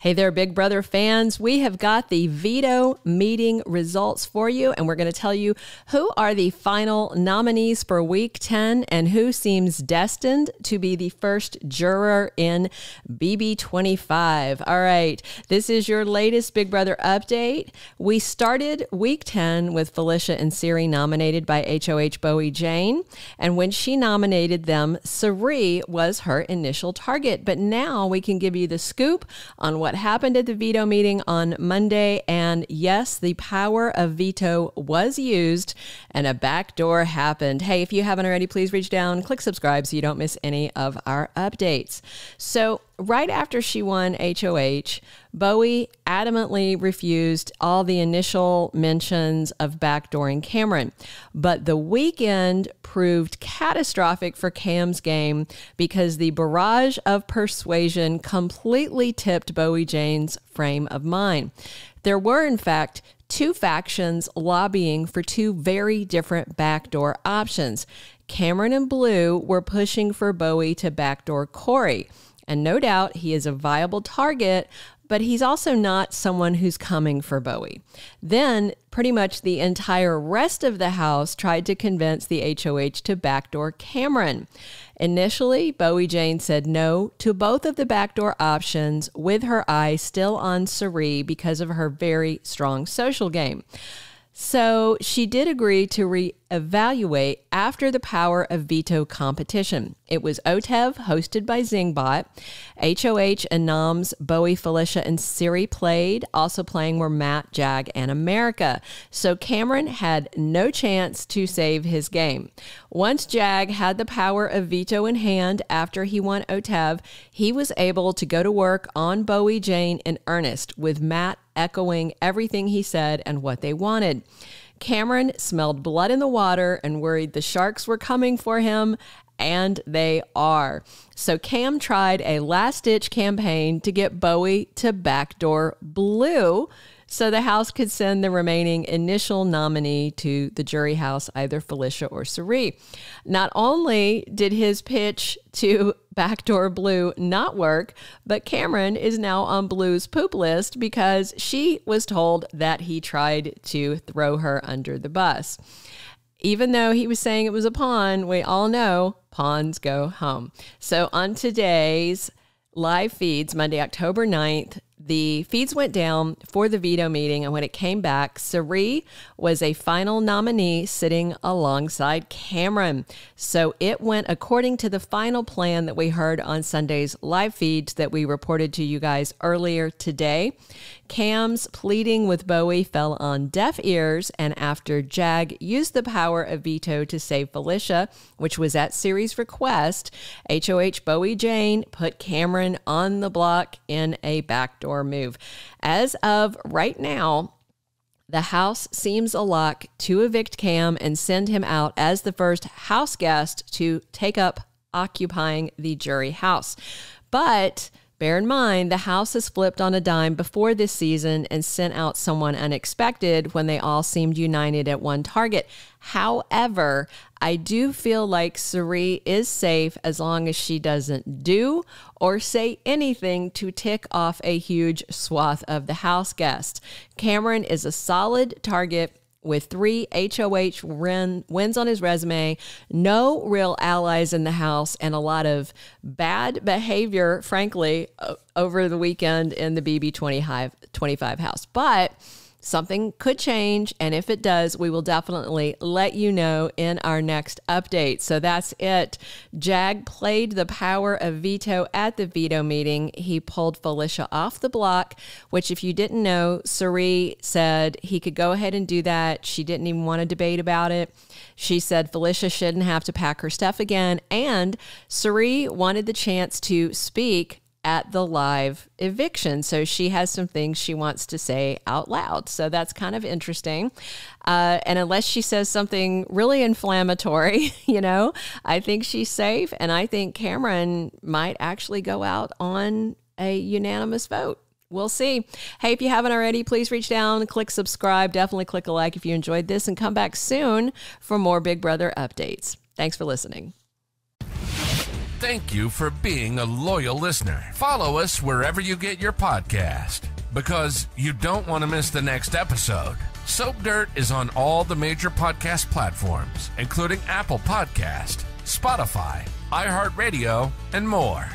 Hey there, Big Brother fans. We have got the veto meeting results for you, and we're going to tell you who are the final nominees for Week 10 and who seems destined to be the first juror in BB25. All right, this is your latest Big Brother update. We started Week 10 with Felicia and Cirie nominated by HOH Bowie Jane, and when she nominated them, Cirie was her initial target. But now we can give you the scoop on what happened at the veto meeting on Monday. And yes, the power of veto was used and a backdoor happened. Hey, if you haven't already, please reach down, click subscribe so you don't miss any of our updates. So right after she won HOH, Bowie adamantly refused all the initial mentions of backdooring Cameron. But the weekend proved catastrophic for Cam's game because the barrage of persuasion completely tipped Bowie Jane's frame of mind. There were, in fact, two factions lobbying for two very different backdoor options. Cameron and Blue were pushing for Bowie to backdoor Cory. And no doubt he is a viable target, but he's also not someone who's coming for Bowie. Then pretty much the entire rest of the house tried to convince the HOH to backdoor Cameron. Initially, Bowie Jane said no to both of the backdoor options, with her eye still on Cirie because of her very strong social game. So she did agree to reevaluate after the power of veto competition. It was OTEV, hosted by Zingbot. HOH and Noms, Bowie, Felicia, and Cirie played. Also playing were Matt, Jag, and America. So Cameron had no chance to save his game. Once Jag had the power of veto in hand after he won OTEV, he was able to go to work on Bowie Jane in earnest, with Matt echoing everything he said and what they wanted. Cameron smelled blood in the water and worried the sharks were coming for him, and they are. So Cam tried a last-ditch campaign to get Bowie to backdoor Blue so the house could send the remaining initial nominee to the jury house, either Felicia or Cirie. Not only did his pitch to backdoor Blue not work, but Cameron is now on Blue's poop list because she was told that he tried to throw her under the bus. Even though he was saying it was a pawn, we all know pawns go home. So on today's live feeds, Monday, October 9th, the feeds went down for the veto meeting, and when it came back, Cirie was a final nominee sitting alongside Cameron. So it went according to the final plan that we heard on Sunday's live feeds that we reported to you guys earlier today. Cam's pleading with Bowie fell on deaf ears, and after Jag used the power of veto to save Felicia, which was at Cirie's request, HOH Bowie Jane put Cameron on the block in a backdoor move. As of right now, the house seems a lock to evict Cam and send him out as the first house guest to take up occupying the jury house. But bear in mind, the house has flipped on a dime before this season and sent out someone unexpected when they all seemed united at one target. However, I do feel like Cirie is safe as long as she doesn't do or say anything to tick off a huge swath of the house guests. Cameron is a solid target with 3 HOH wins on his resume, no real allies in the house, and a lot of bad behavior, frankly, over the weekend in the BB25 house. But something could change, and if it does, we will definitely let you know in our next update. So that's it. Jag played the power of veto at the veto meeting. He pulled Felicia off the block, which, if you didn't know, Cirie said he could go ahead and do that. She didn't even want to debate about it. She said Felicia shouldn't have to pack her stuff again, and Cirie wanted the chance to speak at the live eviction. So she has some things she wants to say out loud. So that's kind of interesting. And unless she says something really inflammatory, I think she's safe. And I think Cameron might actually go out on a unanimous vote. We'll see. Hey, if you haven't already, please reach down, click subscribe. Definitely click a like if you enjoyed this, and come back soon for more Big Brother updates. Thanks for listening. Thank you for being a loyal listener. Follow us wherever you get your podcast, because you don't want to miss the next episode. Soap Dirt is on all the major podcast platforms, including Apple Podcast, Spotify, iHeartRadio, and more.